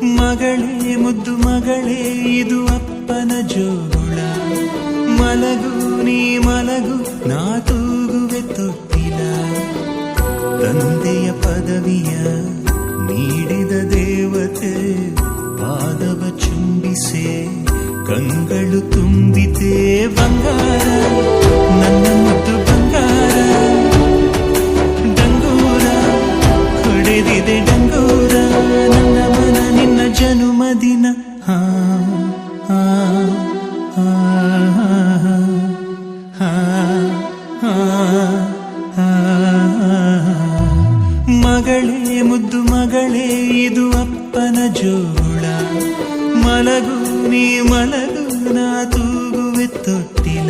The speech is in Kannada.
ಮಗಳೇ ಮುದ್ದು ಮಗಳೇ ಇದು ಅಪ್ಪನ ಜೋಗುಳ. ಮಲಗು ನೀ ಮಲಗು ನಾ ತೂಗುವೆ ತೊಟ್ಟಿಲ. ತಂದೆಯ ಪದವಿಯ ನೀಡಿದ ದೇವತೆ ಪಾದವ ಚುಂಬಿಸೆ ಕಂಗಳು ತುಂಬಿತೆ ಬಂಗಾರ ನನ್ನ ಮುದ್ದು ಬಂಗಾರ. ಡಂಗೂರ ಹೊಡೆದಿದೆ ಡಂಗೂರ ನನ್ನ ಮನ ನಿನ್ನ ಜನುಮದಿನ. ಹಾ ಹಾ ಹಾ ಹಾ ಹಾ. ಮಗಳೇ ಮುದ್ದು ಮಗಳೇ ಇದು ಅಪ್ಪನ ಜೋಳ. ಮಲಗು ನೀ ಮಲಗು ನಾ ತೂಗುವೆ ತೊಟ್ಟಿಲ.